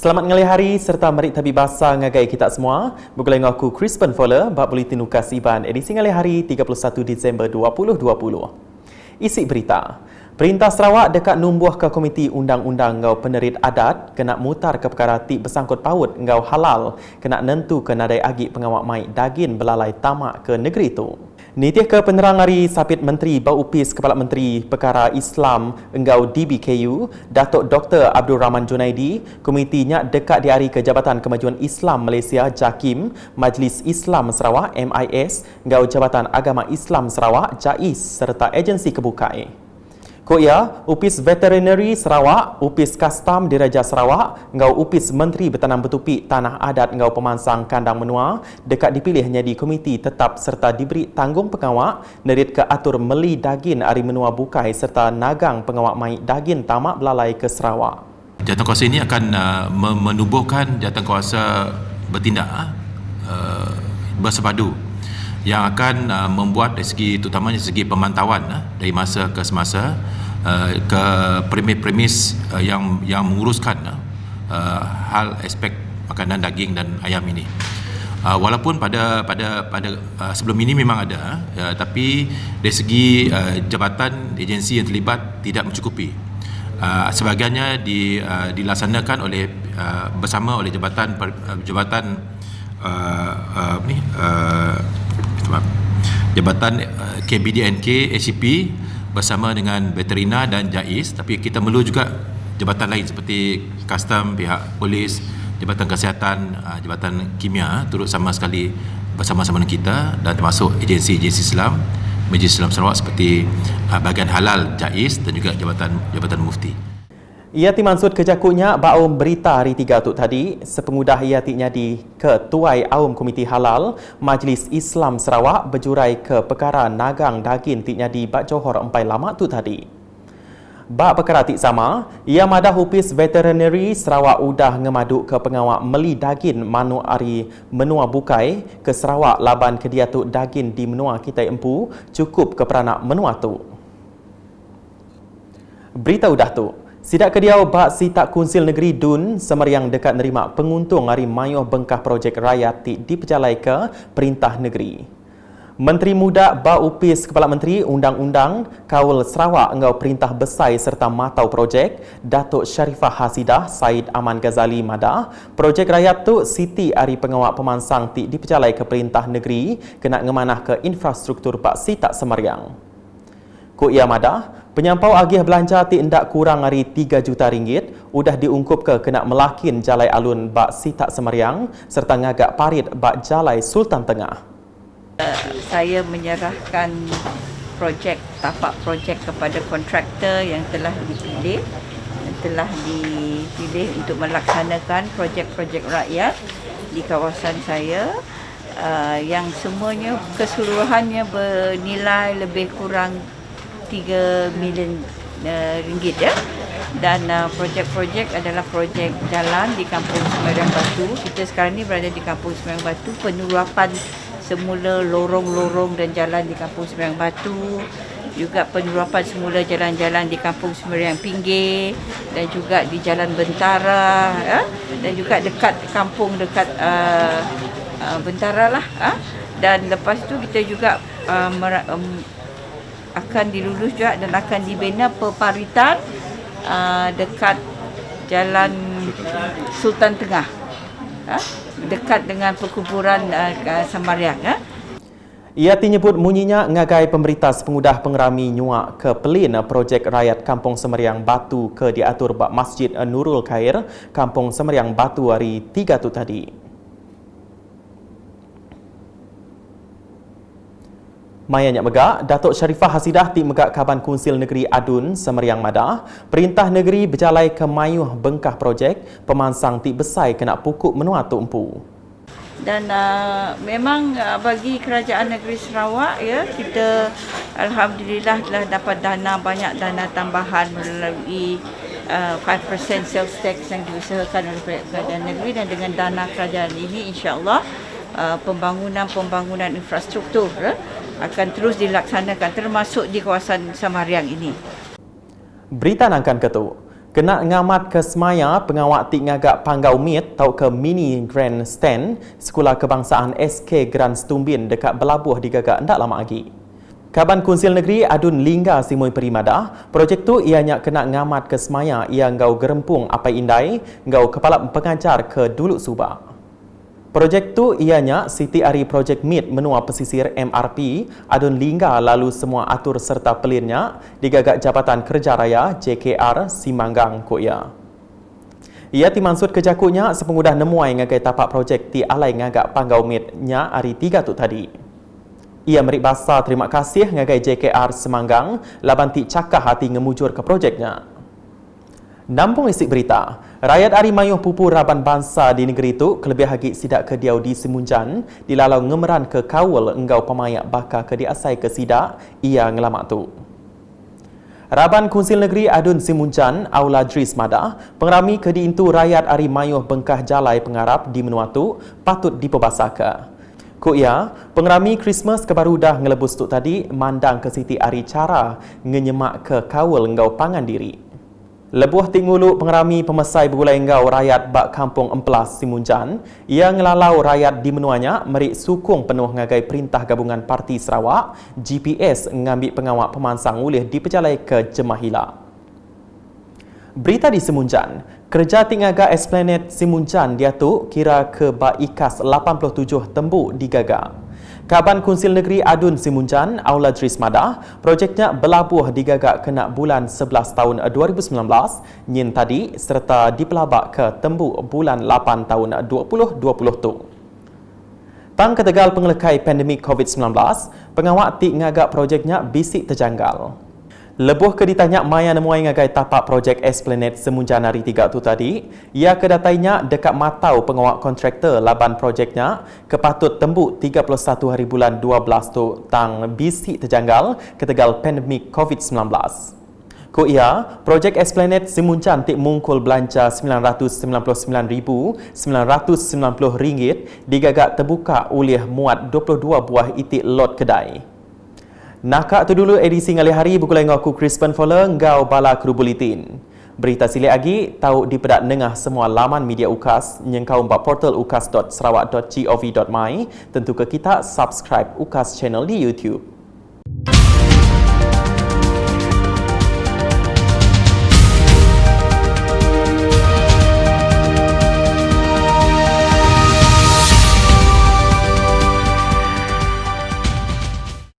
Selamat ngalih hari serta merik tabi bahasa ngagai kita semua. Bergulai dengan aku Crispin Fowler, bab Buletin Ukas Iban edisi ngalih hari 31 Disember 2020. Isi berita. Perintah Sarawak dekat numbuh ke Komiti Undang-Undang ngau penerit adat kena mutar ke perkara ti bersangkut paut ngau halal kena nentu ke nadai agi pengawak mai daging belalai tamak ke negeri itu. Nitih ke penerang hari Sapit Menteri Baupis Kepala Menteri Perkara Islam Enggau DBKU, Datuk Dr. Abdul Rahman Junaidi, komitinya dekat di hari ke Jabatan Kemajuan Islam Malaysia JAKIM, Majlis Islam Sarawak MIS, Enggau Jabatan Agama Islam Sarawak JAIS serta agensi kebukai. Koya, Upis Veterinary Sarawak, Upis Kastam Diraja Sarawak, ngau Upis Menteri Bertanam Bertupik Tanah Adat ngau Pemansang Kandang Menua dekat dipilihnya di komiti tetap serta diberi tanggung pengawak nerit ke atur meli daging ari menua bukai serta nagang pengawak mai daging tamak belalai ke Sarawak. Jawatankuasa ini akan menubuhkan jawatankuasa bertindak bersepadu yang akan membuat dari segi terutamanya segi pemantauan dari masa ke semasa ke premis-premis yang menguruskan hal aspek makanan daging dan ayam ini. Walaupun pada sebelum ini memang ada, tapi dari segi jabatan agensi yang terlibat tidak mencukupi. Sebahagiannya dilaksanakan oleh bersama oleh Jabatan KBDNK, ACP bersama dengan veterina dan JAIS, tapi kita perlu juga jabatan lain seperti custom, pihak polis, jabatan kesihatan, jabatan kimia turut sama sekali bersama-sama dengan kita dan termasuk agensi-agensi Islam, Majlis Islam Sarawak seperti bahagian halal JAIS dan juga jabatan mufti. Ia timansud kejakutnya baum berita hari 3 tu tadi, sepengudah ia tiknya di Ketuai Aum Komiti Halal Majlis Islam Sarawak berjurai ke perkara nagang daging tiknya di Bak Johor Empai Lama tu tadi. Bak perkara tik sama, ia madah Upis Veterinary Sarawak udah ngemaduk ke pengawak meli daging manu ari menua bukai ke Sarawak laban kediatuk daging di menua Kitai Empu cukup ke peranak menua tu. Berita udah tu. Sidak kediau Bak Sitak Kunsil Negeri Dun Semeriang dekat nerima penguntung hari mayuh bengkah projek rakyat diperjalai ke Perintah Negeri. Menteri Muda Bak Upis Kepala Menteri Undang-Undang Kawal Sarawak engau perintah besar serta matau projek Datuk Sharifah Hasidah Said Aman Ghazali Madah projek rakyat tu Siti Ari Pengawak Pemansang diperjalai ke Perintah Negeri kena ngemanah ke infrastruktur Bak Sitak Semeriang. Ku ia madah, penyampau agih belanja tidak kurang dari 3 juta ringgit udah diungkup ke kena melakin jalai alun Bak Sitak Semeriang serta ngagak parit Bak Jalai Sultan Tengah. Saya menyerahkan tapak projek kepada kontraktor yang telah dipilih untuk melaksanakan projek-projek rakyat di kawasan saya yang semuanya keseluruhannya bernilai lebih kurang 3 million ringgit ya. Dan projek-projek adalah projek jalan di Kampung Semeriang Batu. Kita sekarang ni berada di Kampung Semeriang Batu, penerapan semula lorong-lorong dan jalan di Kampung Semeriang Batu, juga penerapan semula jalan-jalan di Kampung Semeriang Pinggir dan juga di Jalan Bentara ya? Dan juga dekat kampung dekat Bentara lah dan lepas itu kita juga akan dilulus juga dan akan dibina peparitan dekat Jalan Sultan Tengah dekat dengan perkuburan Semeriang. Ia menyebut munyinya ngagai pemberita pengudah pengerami nyuak ke pelin projek rakyat Kampung Semeriang Batu ke diatur Bak Masjid Nurul Khair Kampung Semeriang Batu hari 3 tu tadi. Mayanya megak, Datuk Sharifah Hasidah megak Kaban Kunsil Negeri Adun Semeriang Madah, Perintah Negeri berjalai ke mayuh bengkah projek pemansang besar kena pukuk menua tu empu. Dan memang bagi Kerajaan Negeri Sarawak ya, kita alhamdulillah telah dapat banyak dana tambahan melalui 5% sales tax yang diusahakan oleh Kerajaan Negeri, dan dengan dana kerajaan ini insya-Allah pembangunan infrastruktur akan terus dilaksanakan termasuk di kawasan Semeriang ini. Berita nangkan ketu. Kena ngamat ke semaya pengawak tik ngagak Panggau Mit tau ke mini grandstand Sekolah Kebangsaan SK Grand Stumbin dekat Belabuh digagak ndak lama lagi. Kaban Kunsil Negeri adun lingga simui perimadah, projek tu ianya kena ngamat ke semaya ia ngau gerempung apai indai ngau kepala pengajar ke Duluk Subak. Projek tu ianya Siti Ari Projek MIT menua pesisir MRP adun lingga lalu semua atur serta pelirnya digagak Jabatan Kerja Raya JKR Simanggang Koya. Ia timansut kejakunya sepengudah nemuai ngagai tapak projek ti alai ngagak Panggau MIT nya hari 3 tu tadi. Ia merik basa terima kasih ngagai JKR Semanggang laban ti cakah hati ngemujur ke projeknya. Nampung isi berita, rakyat Ari Mayuh pupu Raban Bangsa di negeri itu kelebih hagi sidak ke diau di Semunjan dilalau ngemeran ke kawal enggau pemayak baka ke diasai ke sidak ia ngelamak tu. Raban Kunsil Negeri Adun Semunjan Aula Dris Mada pengerami ke diintu rakyat Ari Mayuh Bengkah Jalai Pengarap di menua tu patut dipebasaka. Ko ia, pengerami Christmas kebarudah ngelebus tu tadi mandang ke Siti Ari cara ngenyemak ke kawal enggau pangan diri. Lebuh tingulu pengerami pemesai bergulai engau rakyat bak kampung Emplas Semunjan, ia ngelalau rakyat di menuanya merik sukung penuh ngagai perintah gabungan Parti Sarawak GPS ngambil pengawak pemansang ulih di pejalai ke Jemahila. Berita di Semunjan, kerja tingaga Esplanade Semunjan dia tu kira ke bak ikas 87 tembuk digaga. Kaban Kunsil Negeri Adun Semunjan, Aula Dris Mada, projeknya Belabuh digagak kena bulan 11 tahun 2019, nyin tadi serta dipelabak ke tembuk bulan 8 tahun 2020 tu. Tang ketegal pengelekai pandemik COVID-19, pengawak tik ngagak projeknya bisik terjanggal. Lebuh ke ditanya maya nemuai ngagai tapak projek Esplanade Semunjan hari 3 tu tadi, ia kedatainya dekat matau pengawak kontraktor laban projeknya kepatut tembuk 31 hari bulan 12 tu tang bisik terjanggal ketegal pandemik COVID-19. Ko ia, projek Esplanade Semunjan tik mungkul belanja RM999,990 digagak terbuka oleh muat 22 buah itik lot kedai. Nakak tu dulu edisi ngali hari bergulai dengan aku Crispin Fowler ngau bala kru buletin. Berita silik lagi tahu dipedak nengah semua laman media UKAS nyengkau mbak portal ukas.sarawak.gov.my tentu ke kita subscribe UKAS channel di YouTube.